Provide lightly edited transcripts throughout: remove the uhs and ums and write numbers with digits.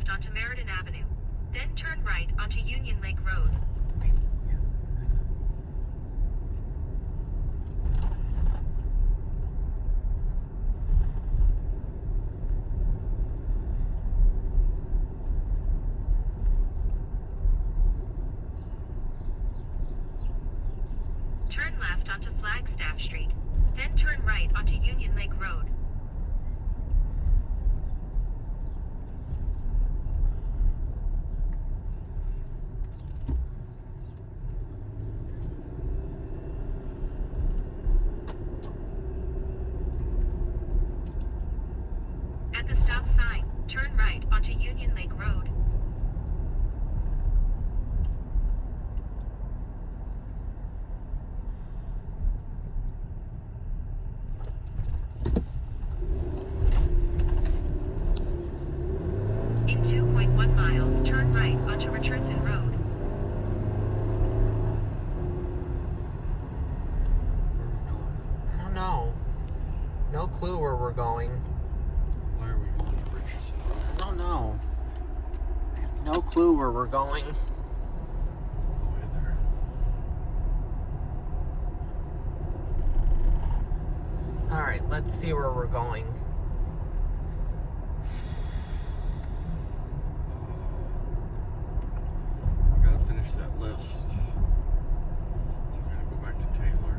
left onto Meriden Avenue. Then turn right onto Union Lake Road. Turn left onto Flagstaff Street. Then turn right onto Union Lake Road. At the stop sign, turn right onto Union Lake Road. In 2.1 miles, turn right onto Richardson Road. Where are we going? I don't know. No clue where we're going. Why are we going to Richardson? I don't know. I have no clue where we're going. No either. Alright, let's see where we're going. I gotta finish that list. So I'm gonna go back to Taylor.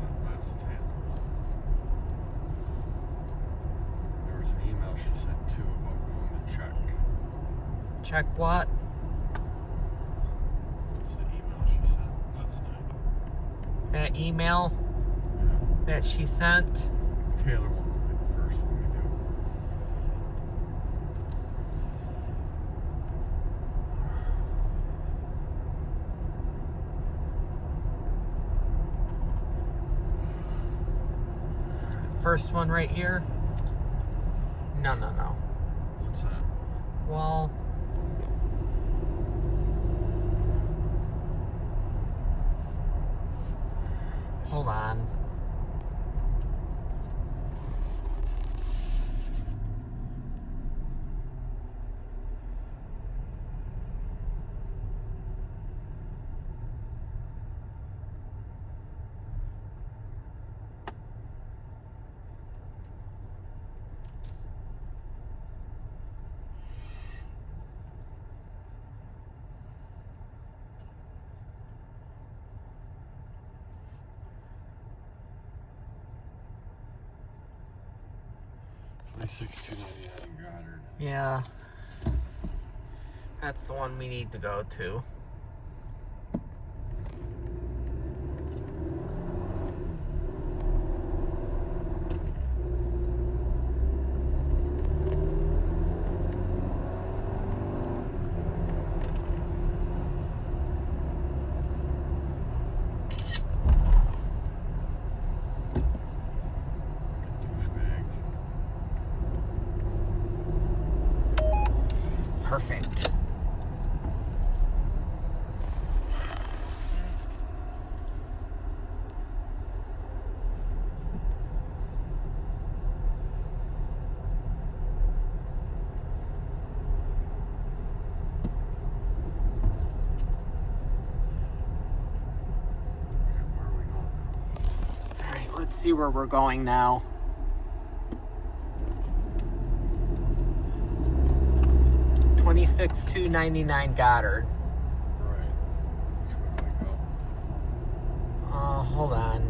That last Taylor one. There was an email she sent too about going to check. Check what? What was the email she sent last night? That email Yeah. that she sent. Taylor one will be the first one we do. First one right here. No. What's that? Well, hold on. $26,299 Goddard. Yeah. That's the one we need to go to. Douchebag. Perfect. Okay, where are we going now? All right, let's see where we're going now. $26,299 Goddard. Right. Which way do I go? Hold on.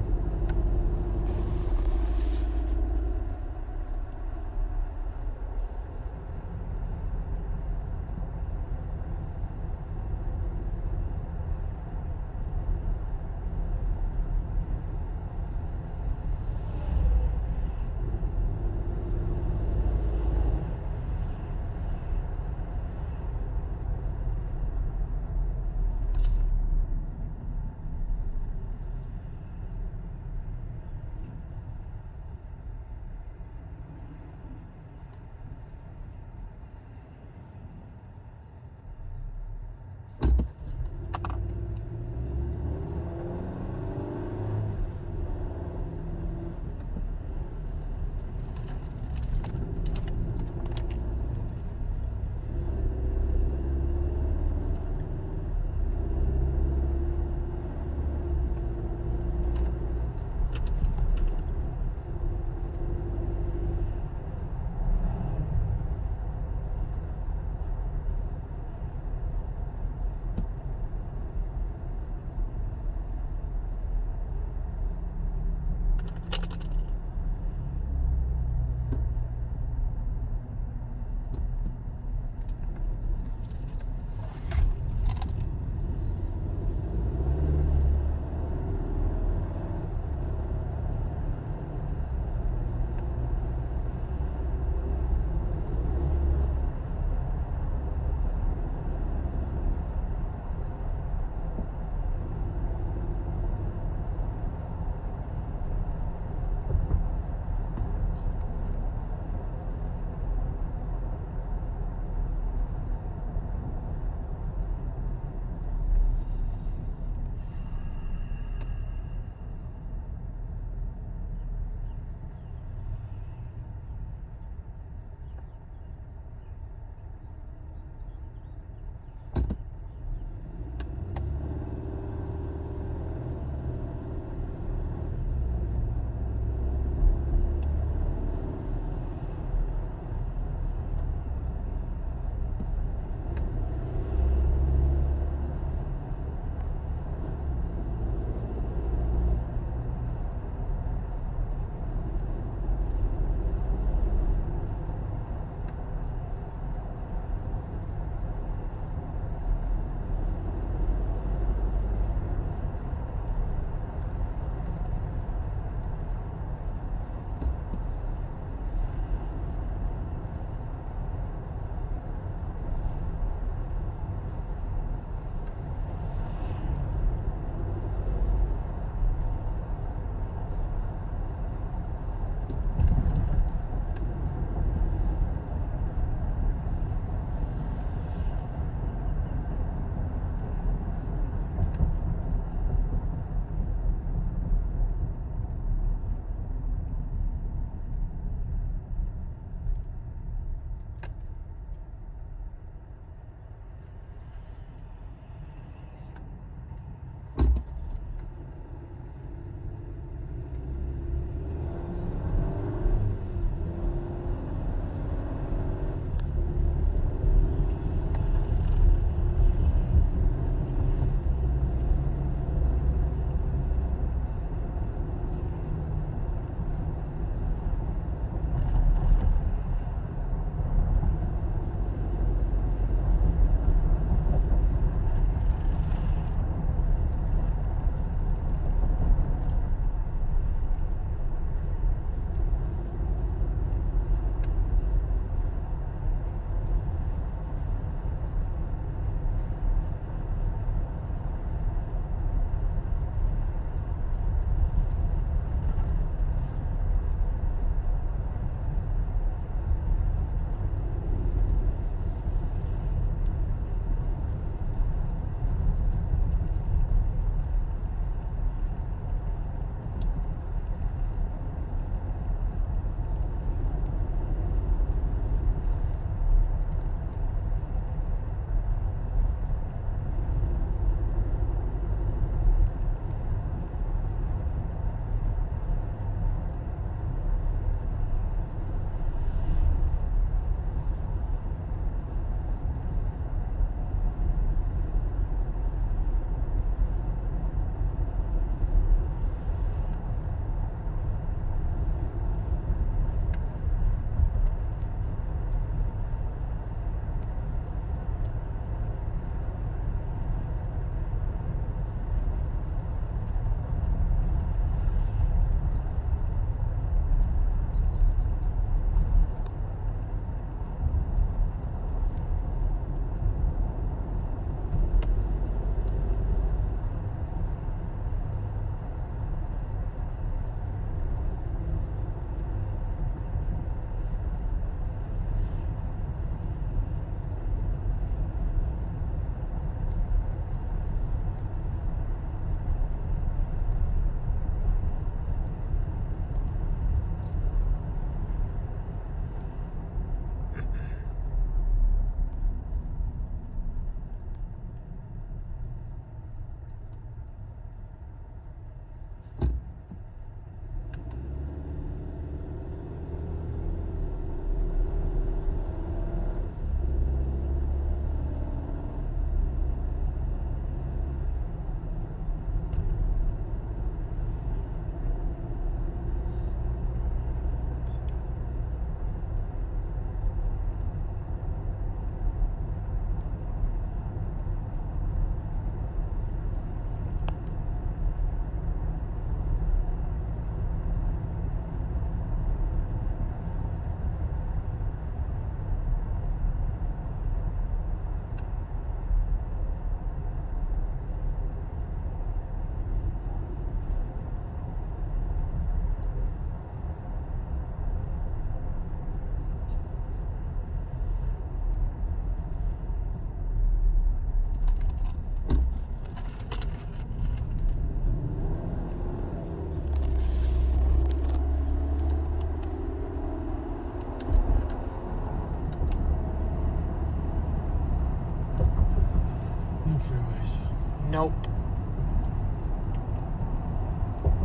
Nope.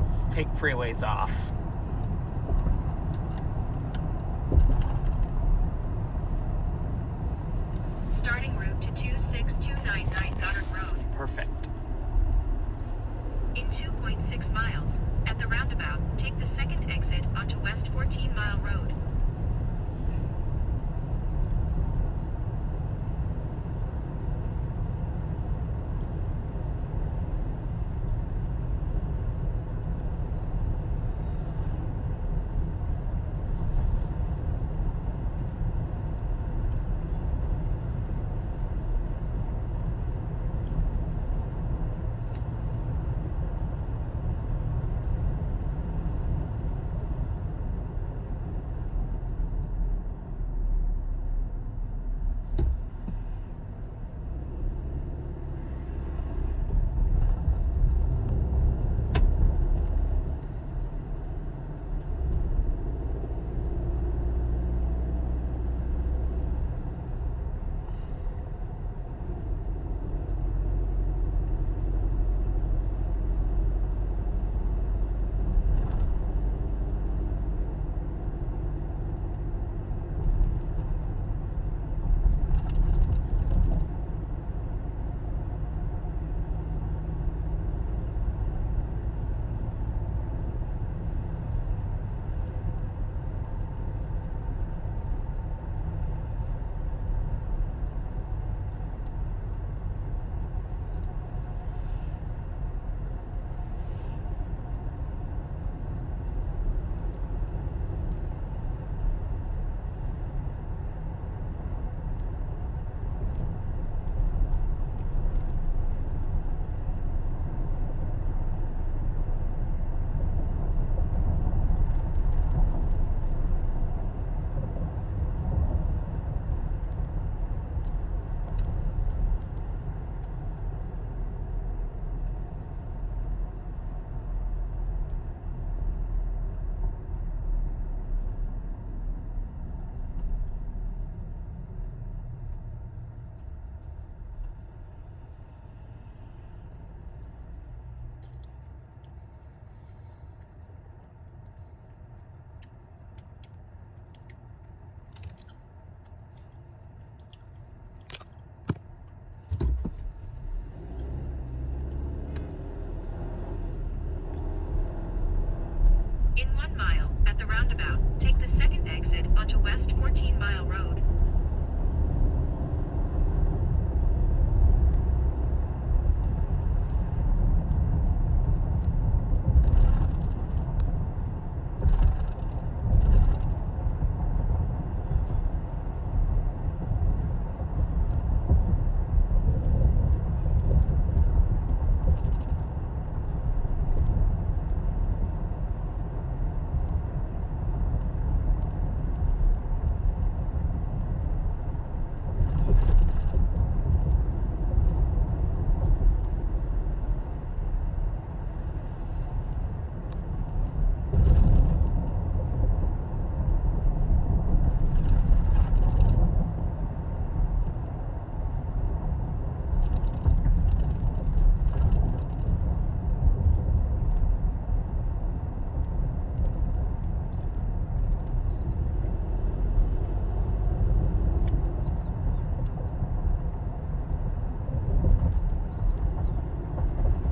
Just take freeways off. Starting route to 26299 Goddard Road. Perfect. In 2.6 miles, at the roundabout, take the second exit onto West 14 Mile Road. In 1 mile, at the roundabout, take the second exit onto West 14 Mile Road.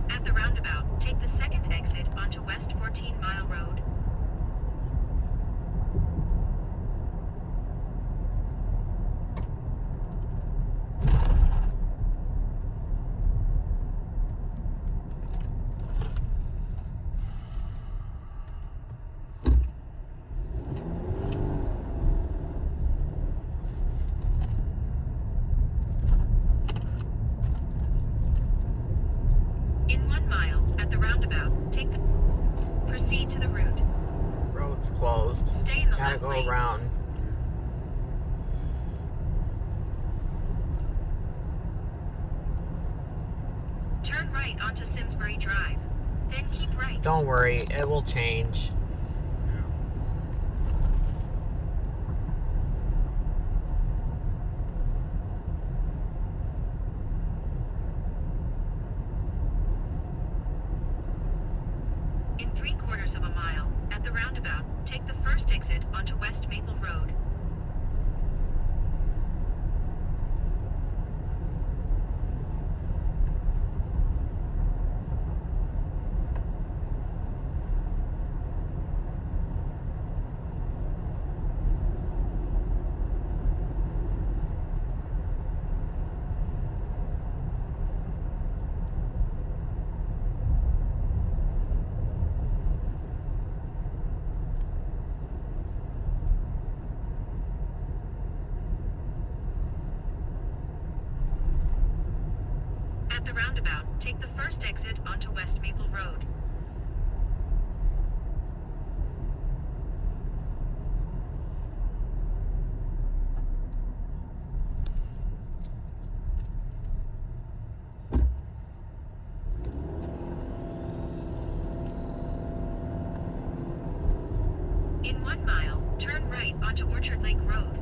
At the roundabout, take the second exit onto West 14 Mile Road. In 1 mile, at the roundabout, proceed to the route. Road's closed. Stay in the Gotta left go lane. around. Turn right onto Simsbury Drive. Then keep right. Don't worry, it will change. Yeah. 3/4 of a mile, at the roundabout, take the first exit onto West Maple Road. At the roundabout, take the first exit onto West Maple Road. In 1 mile, turn right onto Orchard Lake Road.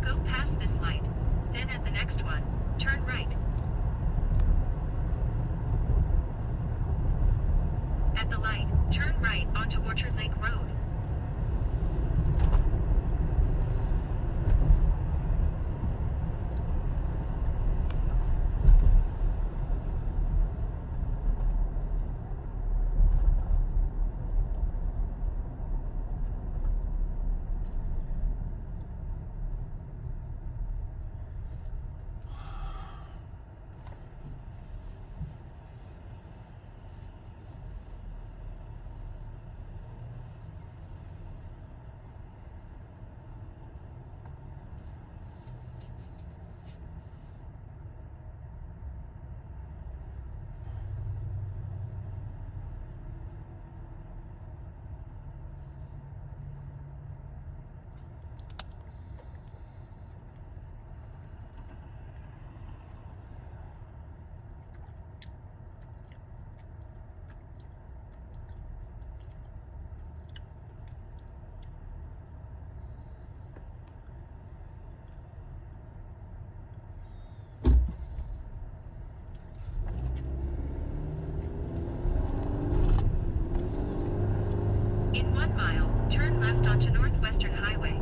Go past this light. Then at the next one, turn right. At the light, turn right onto Orchard Lake Road. In 1 mile, turn left onto Northwestern Highway.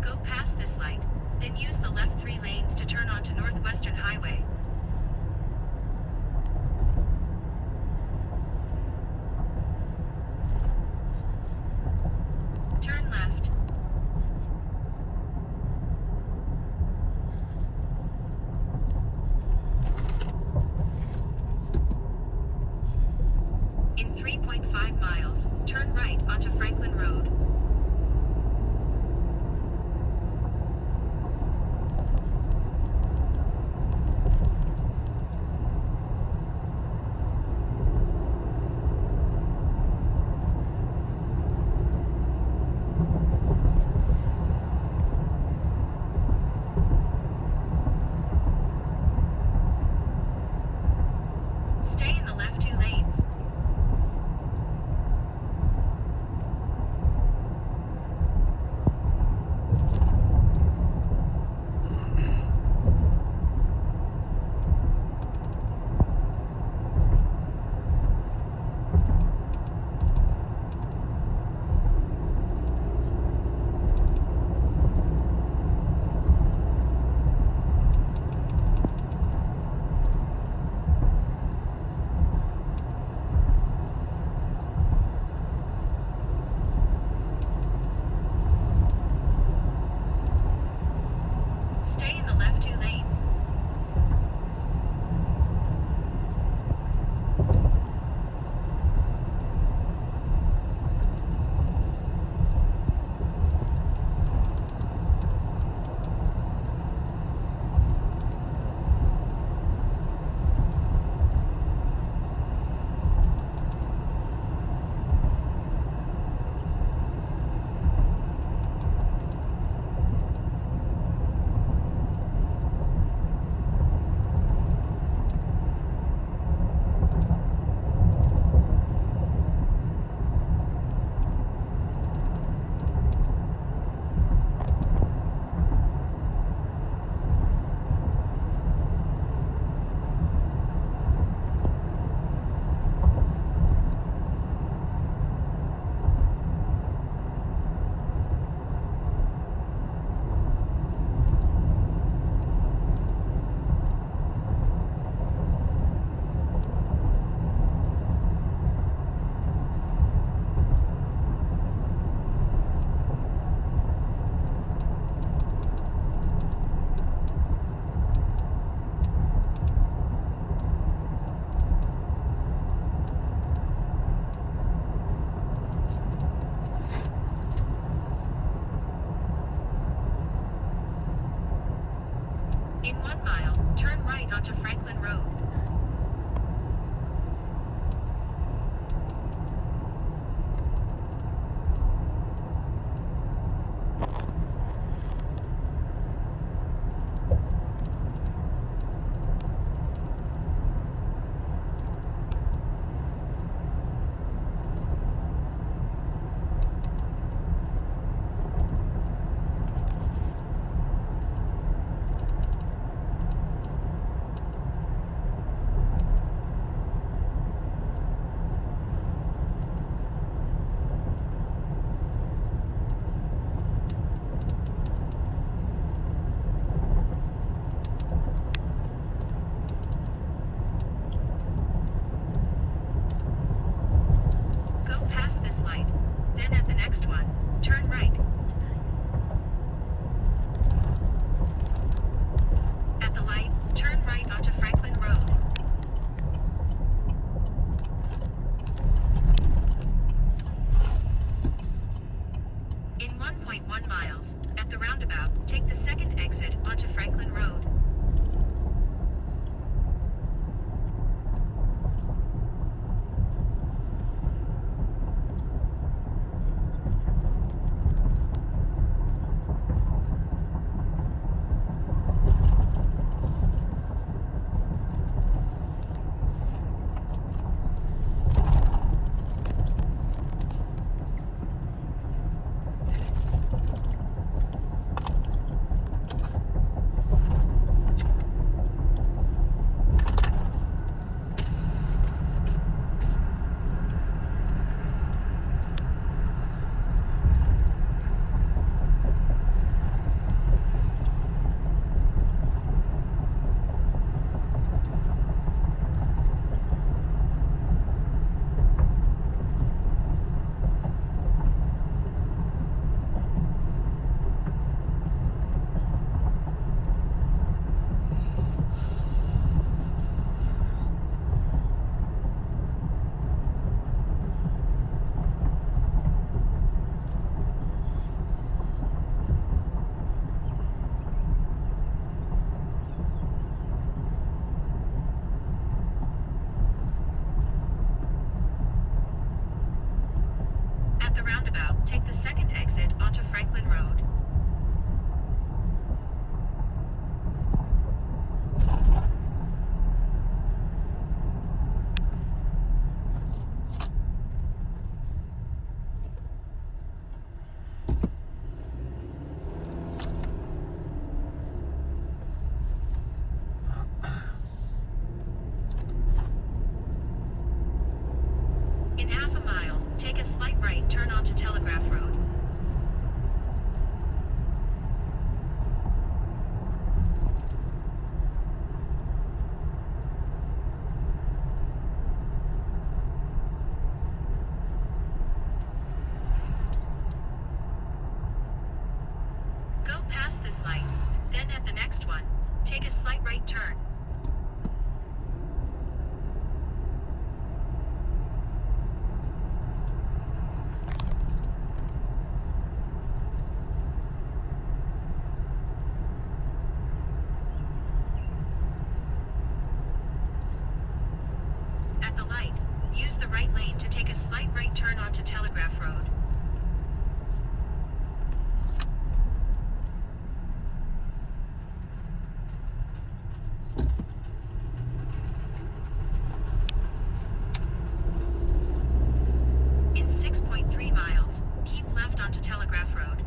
Go past this light, then use the left 3 lanes to turn onto Northwestern Highway. Turn left. In 3.5 miles, turn right onto Franklin Road. right onto Franklin Road. Go past this light. Then at the next one, turn right. At the light, turn right onto Franklin Road. In 1.1 miles, at the roundabout, take the second exit onto Franklin Road. At the roundabout, take the second exit onto Franklin Road. In half a mile, take a slight right turn onto Telegraph Road. Go past this light, then at the next one, take a slight right turn. At the light, use the right lane to take a slight right turn onto Telegraph Road. In 6.3 miles, keep left onto Telegraph Road.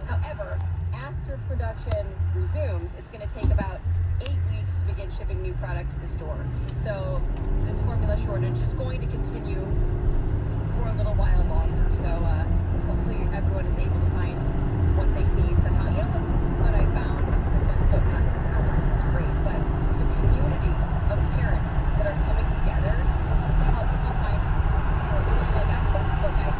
However, after production resumes, it's going to take about 8 weeks to begin shipping new product to the store. So this formula shortage is going to continue for a little while longer. So hopefully everyone is able to find what they need somehow. You know what I found has been so, I don't think this is great, but the community of parents that are coming together to help people find, like on Facebook, I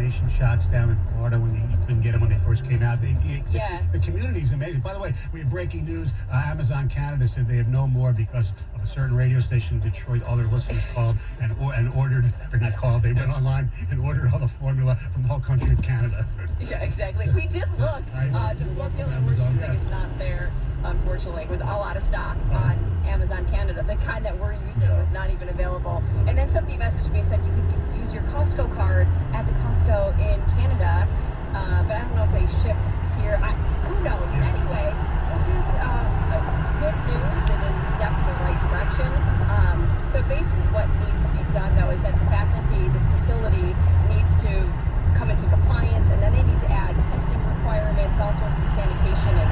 vaccination shots down in Florida when you couldn't get them when they first came out. The community is amazing. By the way, we have breaking news. Amazon Canada said they have no more because of a certain radio station in Detroit. All their listeners called and ordered, or not called, they went online and ordered all the formula from the whole country of Canada. Yeah, exactly. We did look. The formula we're using is not there, unfortunately. It was all out of stock on Amazon Canada. The kind that we're using was not even available. And then somebody messaged me and said you could use your Costco card at the Costco in Canada, but I don't know if they ship here. Who knows? Anyway, this is good news. It is a step in the right direction. So basically what needs to be done, though, is that the faculty, this facility, needs to come into compliance, and then they need to add testing requirements, all sorts of sanitation and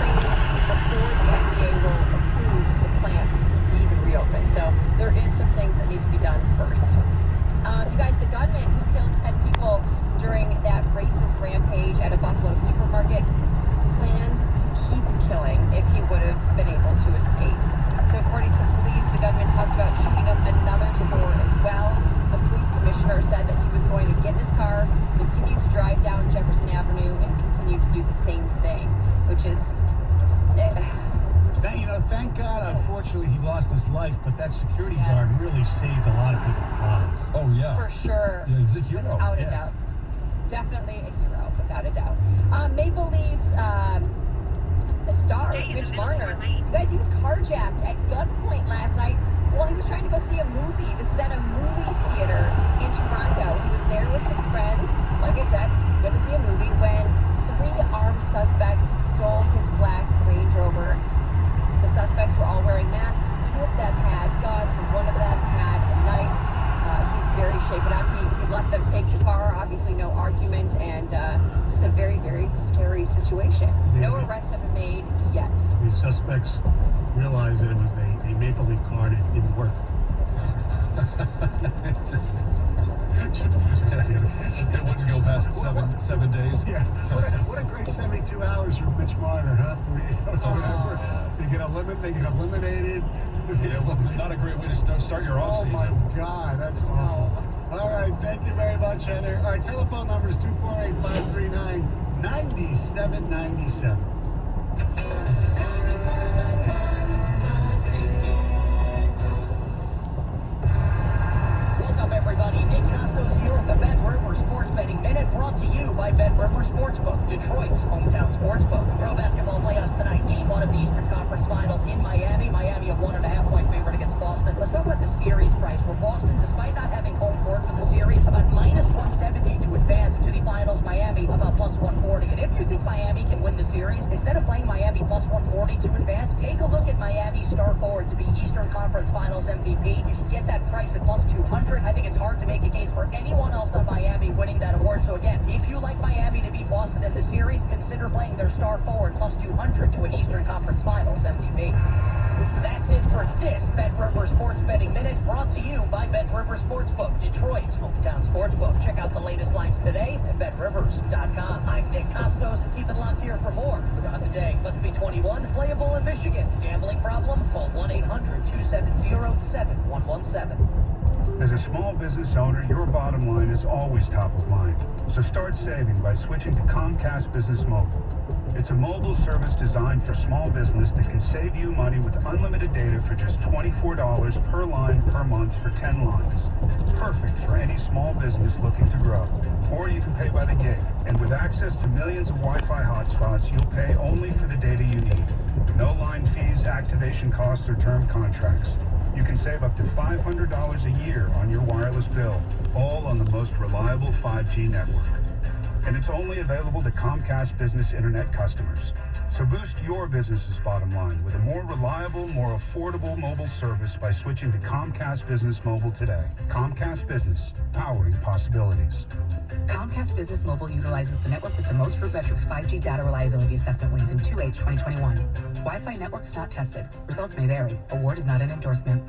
training before the FDA will approve the plant to even reopen. So there is some things that need to be done first. You guys, the gunman who killed 10 people during that racist rampage at a Buffalo supermarket planned to keep killing if he would have been able to escape. So according to police, the gunman talked about shooting up another store as well. The police commissioner said that he was going to get in his car, continue to drive down Jefferson Avenue, and continue to do the same thing, which is... Thank God, unfortunately, he lost his life, but that security guard really saved a lot of people's lives. Oh, yeah. For sure. Yeah, he's a hero. Without a doubt. Definitely a hero, without a doubt. Maple Leafs star, Mitch Marner. You guys, he was carjacked at gunpoint last night while he was trying to go see a movie. This is at a movie theater in Toronto. He was there with some friends, like I said, going to see a movie, when 3 armed suspects stole his black Range Rover. The suspects were all wearing masks. 2 of them had guns. 1 of them had a knife. He's very shaken up. He let them take the car. Obviously, no argument, and just a very, very scary situation. No arrests have been made yet. The suspects realized that it was a Maple Leaf card. It didn't work. It wouldn't go past seven days. Yeah. What a great 72 hours for Mitch Marner, huh? They get eliminated. Yeah, well, not a great way to start your off season. Oh my God, that's awful. All right, thank you very much, Heather. Our telephone number is 248-539-9797. What's up, everybody? Nick Costos here with the Bet River Sports Betting Minute, brought to you by Bet River Sportsbook, Detroit's hometown sportsbook. Pro basketball playoffs tonight. Game 1 of the Eastern Conference Finals in Miami. Miami a 1.5-point favorite against Boston. Let's talk about the series price, where Boston, despite not having home court for the series, about -170 to advance to the finals. Miami about +140. And if you think Miami can win the series, instead of playing Miami +140 to advance, take a look at Miami's star forward to be Eastern Conference Finals MVP. You can get that price at +200. I think it's hard to make a case for anyone else on Miami winning that award. So again, if you like Miami to beat Boston in the series, consider playing their star forward +200 to an Eastern Conference Finals MVP. That's it for this Bet River Sports Betting Minute, brought to you by Bet River Sportsbook, Detroit's hometown sportsbook. Check out the latest lines today at BetRivers.com. I'm Nick Costos. Keep it locked here for more throughout the day. Must be 21, playable in Michigan. Gambling problem? Call 1-800-270-7117. As a small business owner, your bottom line is always top of mind. So start saving by switching to Comcast Business Mobile. It's a mobile service designed for small business that can save you money with unlimited data for just $24 per line per month for 10 lines. Perfect for any small business looking to grow. Or you can pay by the gig. And with access to millions of Wi-Fi hotspots, you'll pay only for the data you need. No line fees, activation costs, or term contracts. You can save up to $500 a year on your wireless bill, all on the most reliable 5G network. And it's only available to Comcast Business Internet customers. So boost your business's bottom line with a more reliable, more affordable mobile service by switching to Comcast Business Mobile today. Comcast Business, powering possibilities. Comcast Business Mobile utilizes the network with the most RootMetrics 5G data reliability assessment wins in 2H 2021. Wi-Fi networks not tested. Results may vary. Award is not an endorsement.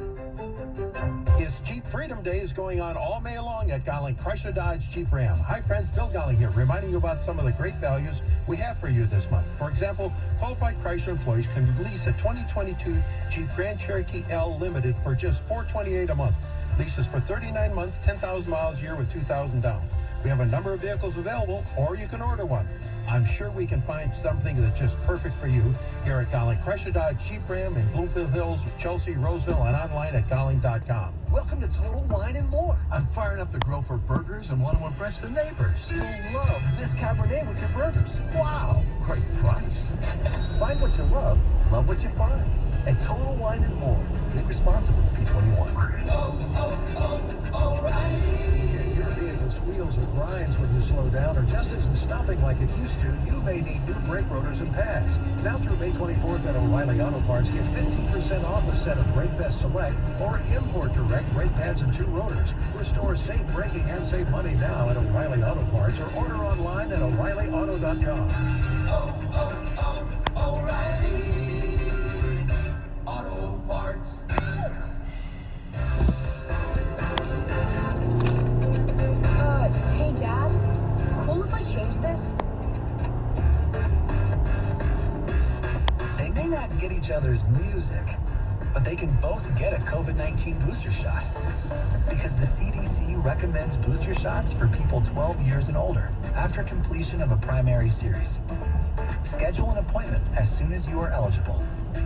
It's Jeep Freedom Days going on all May long at Golling Chrysler Dodge Jeep Ram. Hi friends, Bill Golling here, reminding you about some of the great values we have for you this month. For example, qualified Chrysler employees can lease a 2022 Jeep Grand Cherokee L Limited for just $428 a month. Leases for 39 months, 10,000 miles a year with $2,000 down. We have a number of vehicles available, or you can order one. I'm sure we can find something that's just perfect for you here at Golling Chrysler Dodge Jeep Ram in Bloomfield Hills, Chelsea, Roseville, and online at Golling.com. Welcome to Total Wine and More. I'm firing up the grill for burgers and want to impress the neighbors. You'll love this Cabernet with your burgers. Wow, great price. Find what you love what you find. At Total Wine and More. Drink responsibly, P21. If your vehicle squeals or grinds when you slow down or just isn't stopping like it used to, you may need new brake rotors and pads. Now through May 24th at O'Reilly Auto Parts, get 15% off a set of Brake Best Select or Import Direct brake pads and 2 rotors. Restore safe braking and save money now at O'Reilly Auto Parts or order online at O'ReillyAuto.com. O'Reilly Auto Parts. Hey, Dad. Cool if I change this? They may not get each other's music, but they can both get a COVID-19 booster shot. Because the CDC recommends booster shots for people 12 years and older after completion of a primary series. Schedule an appointment as soon as you are eligible.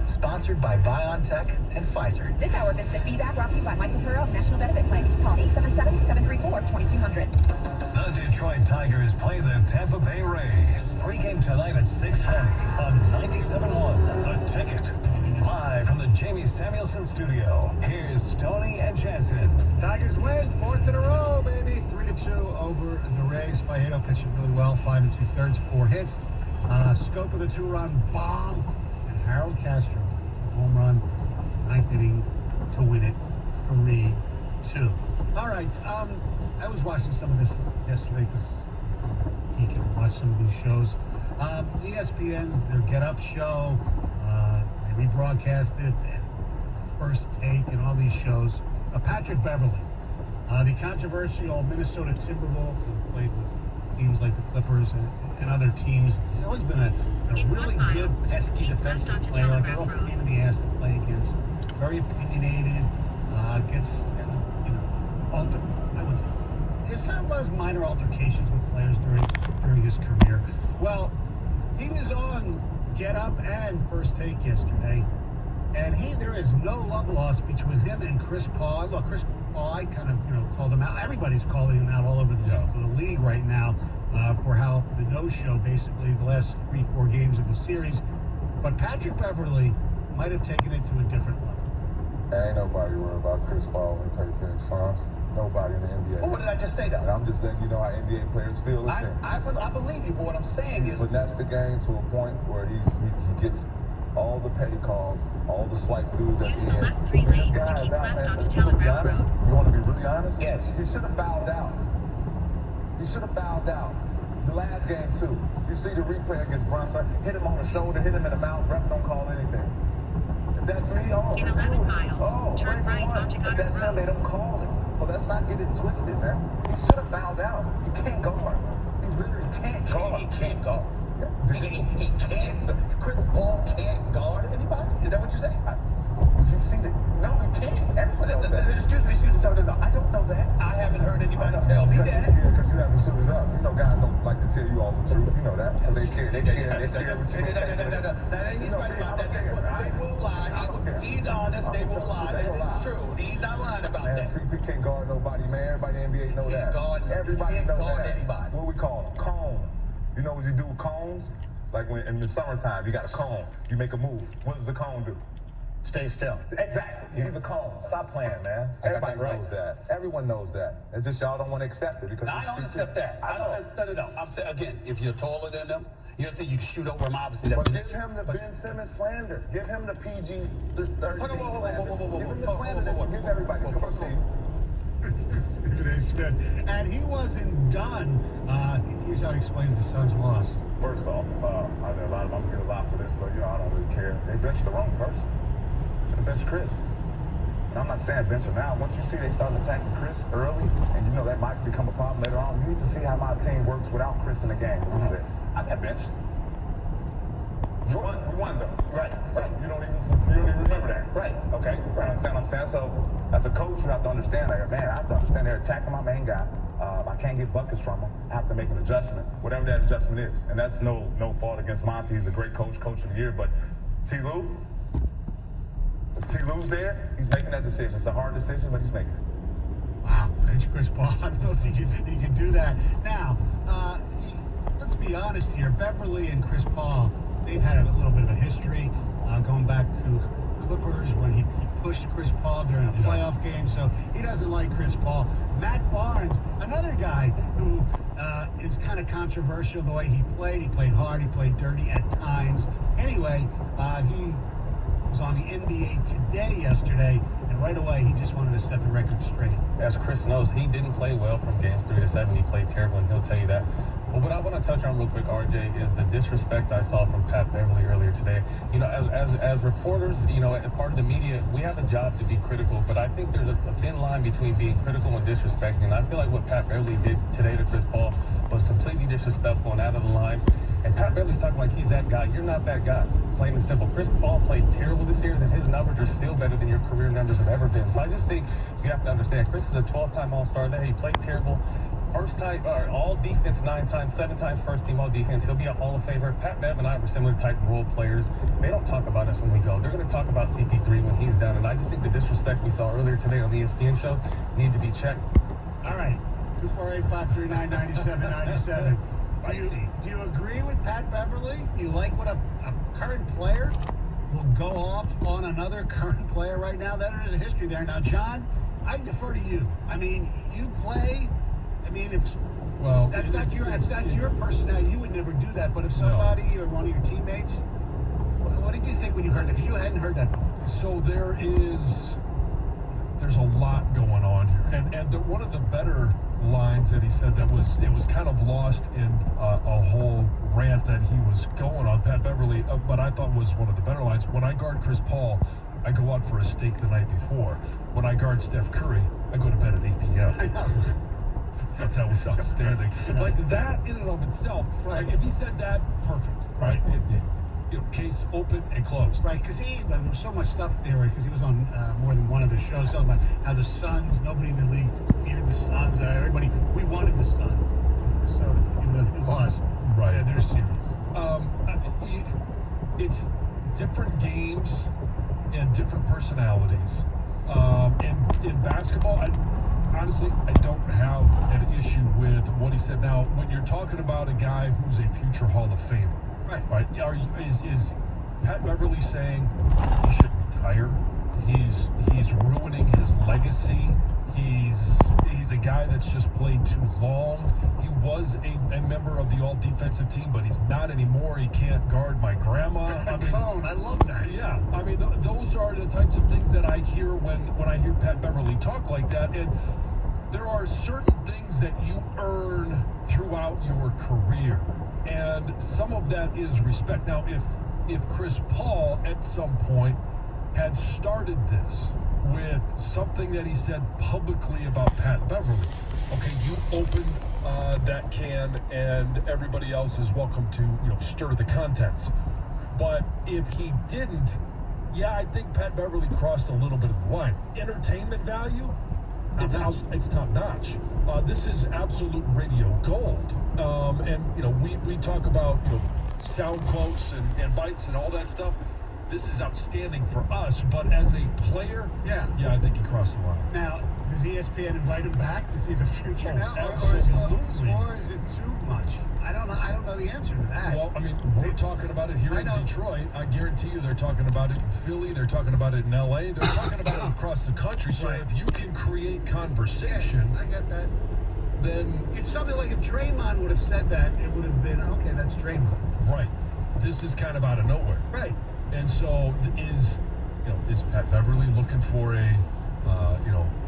Sponsored by BioNTech and Pfizer. This hour of instant feedback brought to you by Michael Pura of National Benefit Claims. Call 877-734-2200. The Detroit Tigers play the Tampa Bay Rays. Pre-game tonight at 6:20 on 97.1 The Ticket. Live from the Jamie Samuelson studio, here's Stoney and Jansen. Tigers win, 4th in a row, baby. 3-2 over the Rays. Fajardo pitching really well, 5 2/3, 4 hits. Scope of the 2-run bomb. Harold Castro, home run, 9th inning to win it, 3-2. All right, I was watching some of this yesterday because you can watch some of these shows. ESPN's their Get Up show, they rebroadcast it, and First Take, and all these shows. Patrick Beverley, the controversial Minnesota Timberwolf who played with teams like the Clippers and other teams. He's always been a really good, pesky defensive player, like a real pain in the ass to play against. Very opinionated, gets, I wouldn't say, there was minor altercations with players during his career. Well, he was on Get Up and First Take yesterday, and there is no love lost between him and Chris Paul. Look, Chris Paul, I kind of, called him out. Everybody's calling him out all over the league right now for how the no-show, basically, the last 3-4 games of the series. But Patrick Beverley might have taken it to a different level. Ain't nobody worried about Chris Paul when he played Phoenix Suns. Nobody in the NBA. Well, what did I just say, though? And I'm just letting you know how NBA players feel. I believe you, but what I'm saying is... But that's the game to a point where he gets all the petty calls, all the swipe throughs at Use the the end. left 3 lanes to keep left onto Telegraph Road. You want to be really honest? Yes. He should have fouled out. He should have fouled out. The last game, too. You see the replay against Brunson, hit him on the shoulder, hit him in the mouth, ref don't call anything. If that's me, In 11 miles, turn right onto But Goddard that's him, they Road. don't call it. So let's not get it twisted, man. He should have fouled out. He can't guard. He literally can't guard. He can't guard. Yeah. He can't. Chris Paul can't guard anybody? Is that what you're saying? Did you see that? No, he can't. Everybody knows that. Excuse me. No. I don't know that. I haven't heard anybody tell me that. Yeah, because you haven't suited up. Guys don't like to tell you all the truth. You know that. Because they scared. They scared what you No. He's right about that. They will lie. He's honest. They will lie. That is true. He's not lying about Man, that. CP can't guard nobody, man. Everybody in the NBA know that. Everybody can't knows guard that. anybody. What we call them? Cone. You know what you do with cones? Like when in the summertime, you got a cone. You make a move. What does the cone do? Stay still. Exactly. He's a cone. Stop playing, man. Everybody knows that. Everyone knows that. It's just y'all don't want to accept it because I don't accept that. No. I'm saying, again, if you're taller than them, you say you can shoot over him, obviously. But give him the Ben Simmons slander. Give him the PG-13 slander. Give him the slander that you give everybody. Come on, Steve. Stephen A. Smith. And he wasn't done. Here's how he explains the Suns' loss. First off, I know a lot of them get a lot for this, but I don't really care. They benched the wrong person. Should have benched Chris. And I'm not saying bench him now. Once you see they start attacking Chris early, and that might become a problem later on, you need to see how my team works without Chris in the game a little bit. I got benched. We won though. Right. You don't even remember that. Right. Okay. Right. I'm saying. So as a coach, you have to understand that, man, I have to understand they're attacking my main guy. I can't get buckets from him. I have to make an adjustment, whatever that adjustment is. And that's no fault against Monty. He's a great coach of the year. But T. Lue, if T. Lue's there, he's making that decision. It's a hard decision, but he's making it. Wow, it's Chris Paul. I don't know if he can do that. Now, let's be honest here. Beverly and Chris Paul, they've had a little bit of a history going back to Clippers when he pushed Chris Paul during a playoff game, so he doesn't like Chris Paul. Matt Barnes, another guy who is kind of controversial the way he played. He played hard, he played dirty at times. Anyway, he was on the NBA Today yesterday, and right away he just wanted to set the record straight. As Chris knows, he didn't play well from games 3 to 7. He played terrible, and he'll tell you that. But what I want to touch on real quick, RJ, is the disrespect I saw from Pat Beverly earlier today. You know, as reporters, you know, as part of the media, we have a job to be critical, but I think there's a thin line between being critical and disrespecting. And I feel like what Pat Beverly did today to Chris Paul was completely disrespectful and out of the line. And Pat Beverly's talking like he's that guy. You're not that guy. Plain and simple. Chris Paul played terrible this series, and his numbers are still better than your career numbers have ever been. So I just think you have to understand, Chris is a 12-time All-Star there. He played terrible. First time, all defense 9 times, 7 times first team all defense. He'll be a Hall of Famer. Pat Bev and I were similar type role players. They don't talk about us when we go. They're going to talk about CP3 when he's done. And I just think the disrespect we saw earlier today on the ESPN show need to be checked. All right, 248-539-9797. Do you agree with Pat Beverly? Do you like what a current player will go off on another current player right now? That is a history there. Now, John, I defer to you. I mean, you play. I mean, if that's not your personality, you would never do that. But if somebody or one of your teammates, what did you think when you heard that? Because you hadn't heard that before. So there's a lot going on here, and one of the better lines that he said it was kind of lost in a whole rant that he was going on, Pat Beverly, but I thought was one of the better lines. When I guard Chris Paul, I go out for a steak the night before. When I guard Steph Curry, I go to bed at 8 p.m. I know. That was outstanding. Like that in and of itself, like if he said that, perfect, right? Case open and closed. Right, because there was so much stuff there, because he was on more than one of the shows talking about how the Suns, nobody in the league feared the Suns. Everybody, we wanted the Suns. Minnesota, even though they lost. Right. Yeah, they're serious. It's different games and different personalities. In basketball, honestly, I don't have an issue with what he said. Now, when you're talking about a guy who's a future Hall of Famer, right? Is Pat Beverly saying he should retire? He's ruining his legacy. He's a guy that's just played too long. He was a member of the all-defensive team, but he's not anymore. He can't guard my grandma. I love that. Yeah, I mean, those are the types of things that I hear when I hear Pat Beverly talk like that. And there are certain things that you earn throughout your career, and some of that is respect. Now, if Chris Paul at some point had started this with something that he said publicly about Pat Beverly, okay, you open that can, and everybody else is welcome to stir the contents. But if he didn't, yeah, I think Pat Beverly crossed a little bit of the line. Entertainment value, it's top notch. This is absolute radio gold. And we talk about sound quotes and bites and all that stuff. This is outstanding for us, but as a player, yeah, I think he crossed the line. Now, does ESPN invite him back to see the future now, absolutely. or is it too much? I don't know the answer to that. Well, I mean, we're talking about it here in Detroit. I guarantee you, they're talking about it in Philly. They're talking about it in LA. They're talking about it across the country. So if you can create conversation, I get that. Then it's something like if Draymond would have said that, it would have been okay. That's Draymond. Right. This is kind of out of nowhere. Right. And so is Pat Beverly looking for an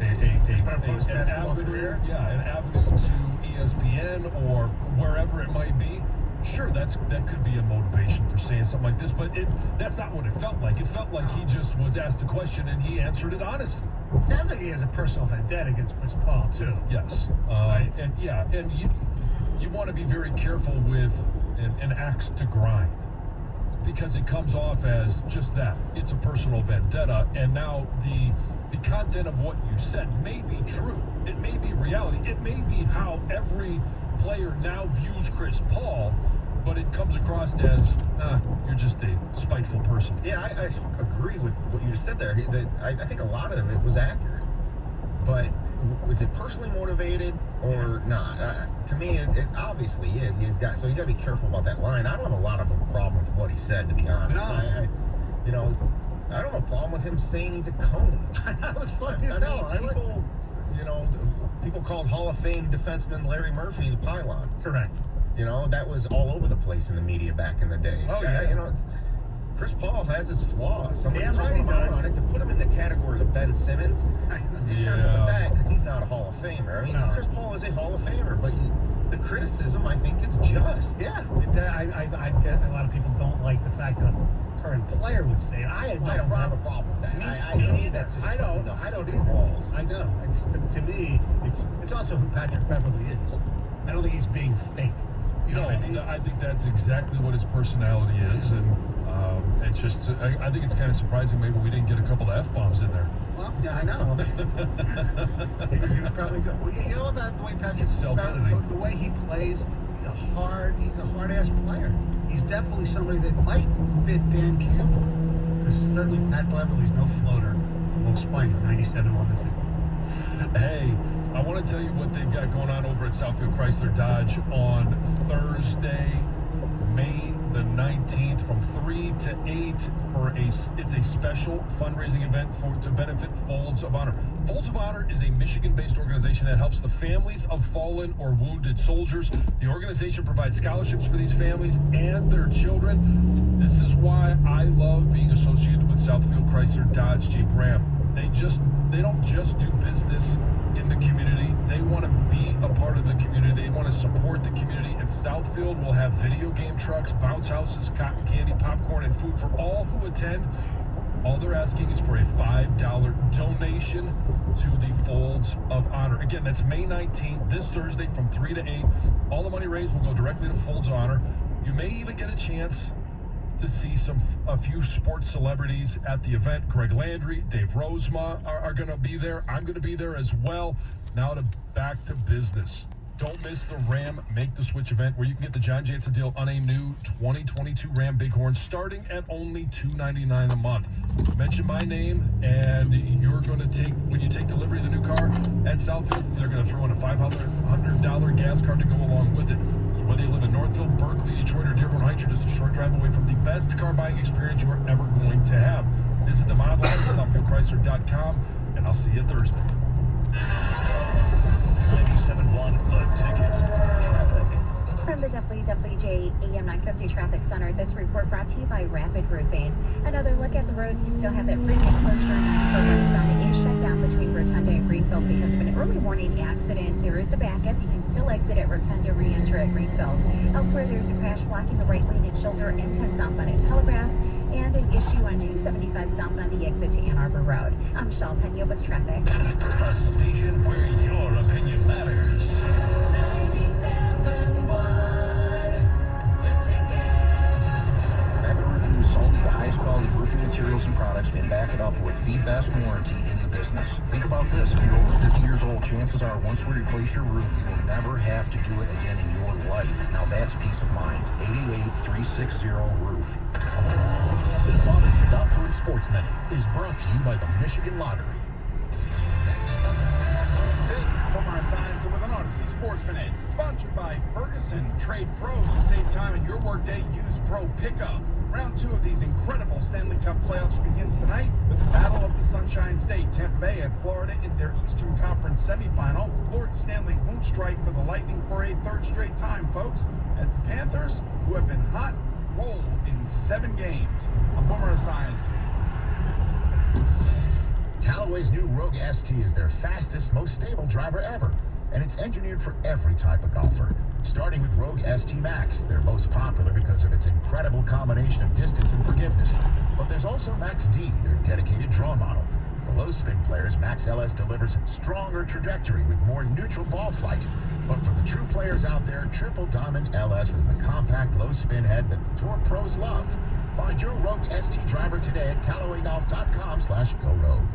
avenue, career? Yeah, an avenue to ESPN or wherever it might be? Sure, that could be a motivation for saying something like this, but that's not what it felt like. It felt like he just was asked a question and he answered it honestly. Sounds like he has a personal vendetta against Chris Paul too. Yes, right. And you want to be very careful with an axe to grind, because it comes off as just that. It's a personal vendetta, and now the content of what you said may be true. It may be reality. It may be how every player now views Chris Paul, but it comes across as, you're just a spiteful person. Yeah, I agree with what you just said there. I think a lot of it was accurate. But was it personally motivated or not? To me, it obviously is. You got to be careful about that line. I don't have a lot of a problem with what he said, to be honest. No. I don't have a problem with him saying he's a cone. That was funny as hell. People called Hall of Fame defenseman Larry Murphy the pylon. Correct. That was all over the place in the media back in the day. Oh, yeah. Chris Paul has his flaws. Somebody's Damn right he calling him out does. on it. To put him in the category of Ben Simmons, be careful with that because he's not a Hall of Famer. I mean, Chris Paul is a Hall of Famer, but the criticism, I think, is just. Yeah. I get a lot of people don't like the fact that a current player would say it. I don't have a problem with that. To me, that's just I don't either. walls. I know. It's to me, it's also who Patrick Beverly is. I don't think he's being fake. You know what I mean? I think that's exactly what his personality is, and it's just, I think it's kind of surprising maybe we didn't get a couple of F-bombs in there. Well, yeah, I know. he was probably good. Well, you know about the way Patrick Beverly, the way he plays, he's a hard-ass player. He's definitely somebody that might fit Dan Campbell, because certainly Pat Beverly's no floater. We'll explain. 97 won the thing. Hey, I want to tell you what they've got going on over at Southfield Chrysler Dodge on Thursday, May the 19th from 3 to 8 it's a special fundraising event to benefit Folds of Honor. Folds of Honor is a Michigan-based organization that helps the families of fallen or wounded soldiers. The organization provides scholarships for these families and their children. This is why I love being associated with Southfield Chrysler Dodge Jeep Ram. They don't just do business in the community. They want to be a part of the community. They want to support the community. And Southfield will have video game trucks, bounce houses, cotton candy, popcorn, and food for all who attend. All they're asking is for a $5 donation to the Folds of Honor. Again, that's May 19th, this Thursday from 3 to 8. All the money raised will go directly to Folds of Honor. You may even get a chance to see a few sports celebrities at the event. Greg Landry, Dave Rozema are going to be there. I'm going to be there as well. Now back to business. Don't miss the Ram Make the Switch event where you can get the John Jansen deal on a new 2022 Ram Bighorn starting at only $299 a month. Mention my name and you're going to when you take delivery of the new car at Southfield, they're going to throw in a $500 gas card to go along with it. So whether you live in Northfield, Berkeley, Detroit, or Dearborn Heights, you're just a short drive away from the best car buying experience you are ever going to have. Visit them online at SouthfieldChrysler.com, and I'll see you Thursday. 97.1 The Ticket. Traffic. From the WWJ AM 950 Traffic Center, this report brought to you by Rapid Roofing. Another look at the roads. You still have that freeway closure for westbound. It is shut down between Rotunda and Greenfield because of an early warning accident. There is a backup. You can still exit at Rotunda, re-enter at Greenfield. Elsewhere, there's a crash blocking the right lane at Shoulder, M10 southbound at Telegraph, and an issue on 275 southbound the exit to Ann Arbor Road. I'm Michelle Pena with traffic. A station where your opinion matters. The highest quality roofing materials and products and back it up with the best warranty in the business. Think about this. If you're over 50 years old, chances are once we replace your roof, you will never have to do it again in your life. Now that's peace of mind. 888-360-ROOF. This Odyssey Doctor Sports Betting is brought to you by the Michigan Lottery. This is Omar Science with an Odyssey Sports Minute, sponsored by Ferguson Trade Pros. Save time in your workday. Use Pro Pickup. Round 2 of these incredible Stanley Cup playoffs begins tonight with the Battle of the Sunshine State. Tampa Bay at Florida in their Eastern Conference semifinal. Lord Stanley won't strike for the Lightning for a third straight time, folks, as the Panthers, who have been hot, roll in 7 games. I'm Boomer Esiason. Callaway's new Rogue ST is their fastest, most stable driver ever, and it's engineered for every type of golfer. Starting with Rogue ST Max, they're most popular because of its incredible combination of distance and forgiveness. But there's also Max D, their dedicated draw model. For low spin players, Max LS delivers stronger trajectory with more neutral ball flight. But for the true players out there, Triple Diamond LS is the compact low spin head that the Tour pros love. Find your Rogue ST driver today at CallawayGolf.com/GoRogue.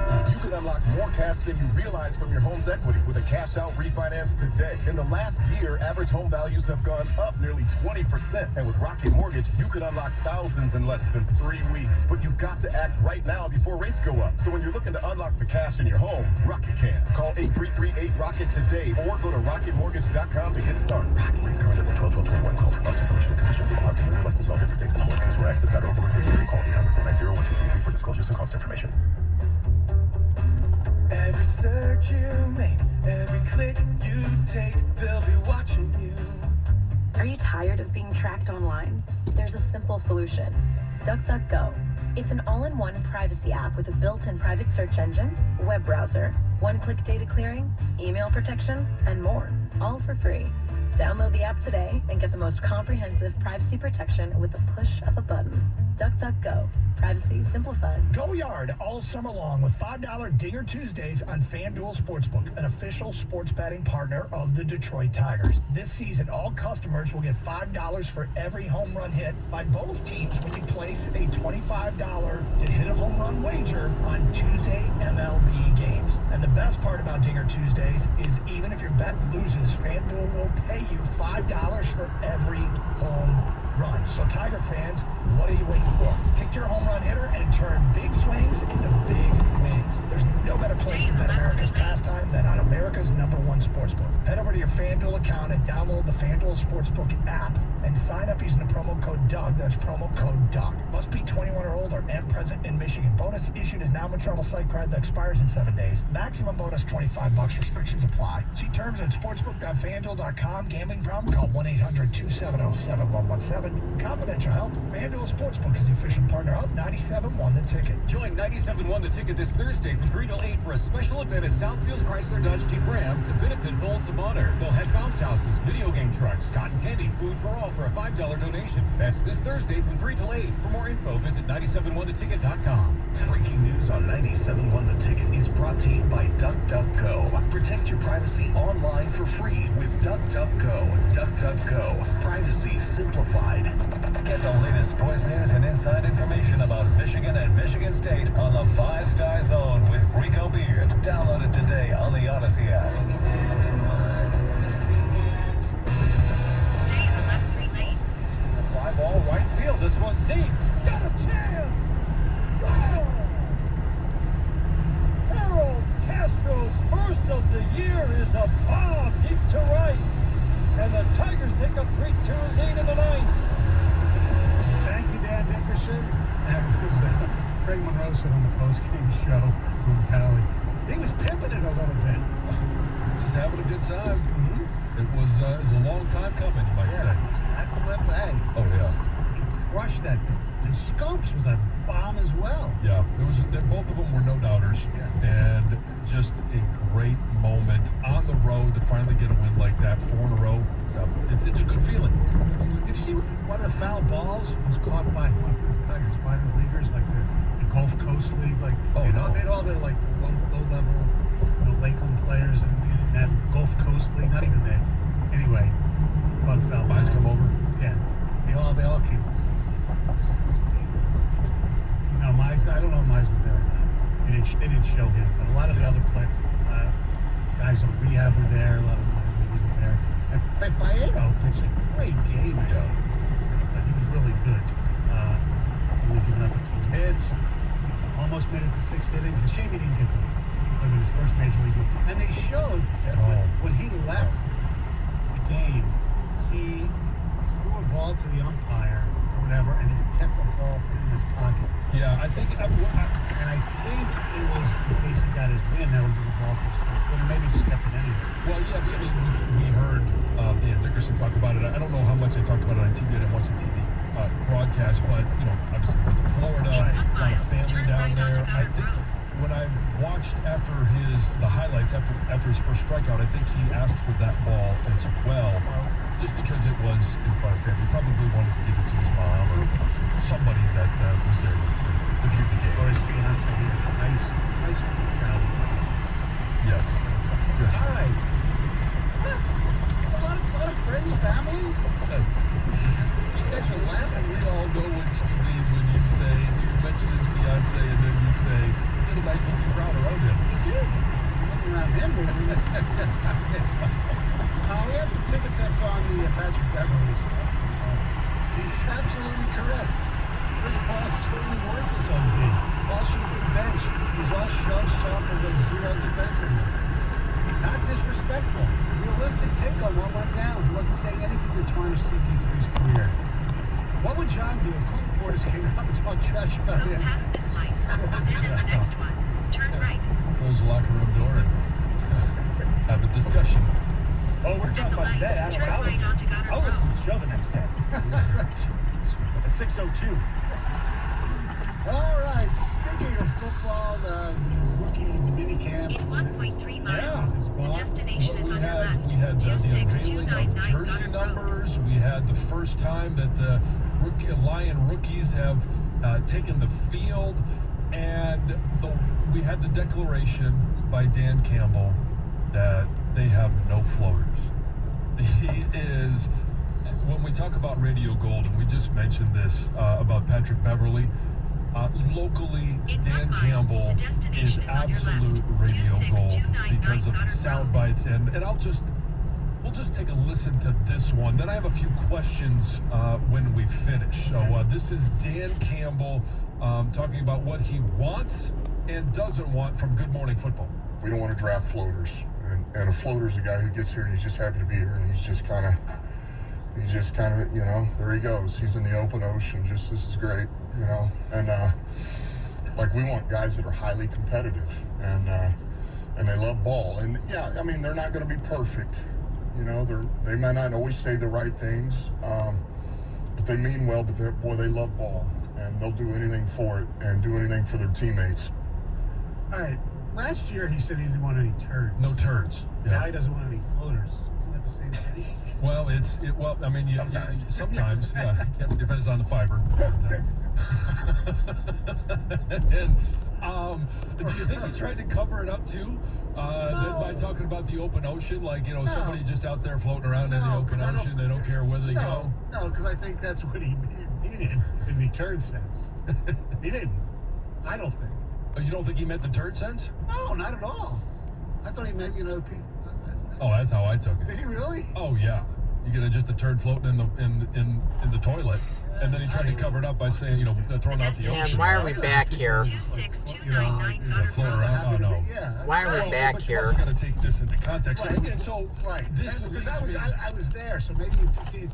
You can unlock more cash than you realize from your home's equity with a cash-out refinance today. In the last year, average home values have gone up nearly 20%. And with Rocket Mortgage, you can unlock thousands in less than 3 weeks. But you've got to act right now before rates go up. So when you're looking to unlock the cash in your home, Rocket can. Call 8338-ROCKET today or go to rocketmortgage.com to get started. Rocket. Current is a 12-12-21 call. Lost information and conditions of policy in less than 50 states and Mortgage for access federal delivery. Call 800-490-1233 for disclosures and cost information. Every search you make, every click you take, they'll be watching you. Are you tired of being tracked online? There's a simple solution. DuckDuckGo. It's an all-in-one privacy app with a built-in private search engine, web browser, one-click data clearing, email protection, and more, all for free. Download the app today and get the most comprehensive privacy protection with the push of a button. DuckDuckGo. Privacy simplified. Go yard all summer long with $5 Dinger Tuesdays on FanDuel Sportsbook, an official sports betting partner of the Detroit Tigers. This season, all customers will get $5 for every home run hit by both teams when you place a $25 to hit a home run wager on Tuesday MLB games. And the best part about Dinger Tuesdays is even if your bet loses, FanDuel will pay you $5 for every home run. So Tiger fans, what are you waiting for? Pick your home run hitter and turn big swings into big wins. There's no better place to bet America's pastime than on America's #1 sportsbook. Head over to your FanDuel account and download the FanDuel Sportsbook app and sign up using the promo code Doug. That's promo code Doug. Must be 21 or older and present in Michigan. Bonus issued is non-withdrawable site credit that expires in 7 days. Maximum bonus $25. Restrictions apply. See terms at sportsbook.fanduel.com. Gambling problem? Call 1-800-270-7117. Confidential help. FanDuel Sportsbook is the official partner of 97.1 The Ticket. Join 97.1 The Ticket this Thursday from 3 till 8 for a special event at Southfield Chrysler Dodge Jeep Ram to benefit Vaults of Honor. They'll have bounce houses, video game trucks, cotton candy, food for all for a $5 donation. That's this Thursday from 3 till 8. For more info, visit 971theticket.com. Breaking news on 97.1 The Ticket is brought to you by DuckDuckGo. Protect your privacy online for free with DuckDuckGo. DuckDuckGo. Privacy simplified. Get the latest sports news and inside information about Michigan and Michigan State on the 5 Star Zone with Rico Beard. Download it today on the Odyssey app. Stay in the left 3 lanes. Fly ball right field. This one's deep. Got a chance. Go! Harold Castro's first of the year is a bomb deep to right. And the Tigers take a 3-2 lead in the ninth. Thank you, Dan Dickerson. That was Craig Monroe said on the post-game show from Cali. He was pimping it a little bit. Just having a good time. It was a long time coming, you might say. That flip, hey. Oh, yeah. He crushed that thing. And Scopes was a bomb as well. Yeah, both of them were no-doubters. And just a great moment on the road to finally get a win like that, 4 in a row. So it's a good feeling. Did you see one of the foul balls was caught by one of the Tigers minor leaguers, like the Gulf Coast League? Like, they'd all their like the low-level, Lakeland players and that Gulf Coast League, not even there. Anyway, caught a foul ball. Mize come over? Yeah. They all came. No, Mize, I don't know if Mize was there or not. They didn't show him, but a lot of the other guys on rehab were there. A lot of minor leaguers were there. And Faedo pitched a great game, but he was really good. Only giving up a few hits. Almost made it to 6 innings. A shame he didn't get his first major league win. And they showed when he left the game, he threw a ball to the umpire or whatever, and he kept the ball in his pocket. Yeah, I think... and I think it was in case he got his win, that would be the ball for his first win, or maybe just kept it anyway. Well, yeah, I mean, we heard Dan Dickerson talk about it. I don't know how much they talked about it on TV. I didn't watch the TV broadcast, but, obviously with the Florida, got a family down there. I think when I watched after the highlights after his first strikeout, I think he asked for that ball as well, just because it was in front of family. He probably wanted to give it to his mom or somebody that was there to view the game. Or his fiance. Nice crowd. Yes. Hi. What? A lot of friends, family? You guys are laughing. We all know what you mean when you mention his fiance and then you say, had a nice looking crowd around him. He did. It wasn't around him. They were in the stands. We have some ticket text on the Patrick Beverly stuff. He's absolutely correct. Chris Paul's totally worthless on D. Paul should have been benched. He was all shoved, soft, and does zero defensively. Not disrespectful. Realistic take on what went down. He wasn't saying anything to tarnish CP3's career. What would John do if Clinton Portis came out and talked trash about Go him? past this light, then at the next one, turn right. Close the locker room door and have a discussion. Oh, we're talking about today. I don't Turn right onto Goddard I'll listen Road. to the show the next day. At 6:02. All right. Speaking of football, the rookie minicamp. In 1.3 miles, is the gone. destination is on your left. We had the unveiling of 26299 jersey Goddard Road. numbers. We had the first time that the Lion rookies have taken the field, and we had the declaration by Dan Campbell that they have no floaters. He is, when we talk about Radio Gold, and we just mentioned this about Patrick Beverly, locally, Dan Campbell is absolute Radio Gold because of sound bites, and we'll just take a listen to this one. Then I have a few questions when we finish. So this is Dan Campbell talking about what he wants and doesn't want from Good Morning Football. We don't want to draft floaters, and a floater is a guy who gets here and he's just happy to be here, and he's just kind of, there he goes. He's in the open ocean. This is great, and we want guys that are highly competitive and they love ball, and they're not going to be perfect. They might not always say the right things, but they mean well. But they love ball, and they'll do anything for it and do anything for their teammates. All right. Last year he said he didn't want any turds. No turds. Yeah. Now he doesn't want any floaters. Isn't that the same thing? Well, sometimes, yeah, it depends on the fiber. And do you think he tried to cover it up too? By talking about the open ocean, somebody just out there floating around in the open ocean, they don't care where they go? No, because I think that's what he needed in the turd sense. He didn't. I don't think. Oh, you don't think he meant the turd sense? No, not at all. I thought he meant, Oh, that's how I took it. Did he really? Oh, yeah. You get just a turd floating in the toilet, and then he tried to cover it up by saying, throwing out the ocean. Why are we back here? 26299 Goddard Float around? Oh, no. Why are we back but here? You also got to take this into context. Right. And so, this because leads me... I was there, so maybe it didn't.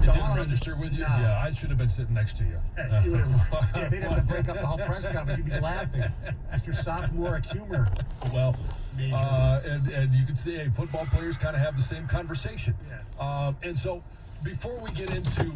It didn't register with you? No. Yeah, I should have been sitting next to you. You would have, they'd have to break up the whole press conference. You'd be laughing. Mr. Sophomoric humor. Well, and you can see, football players kind of have the same conversation. And so, before we get into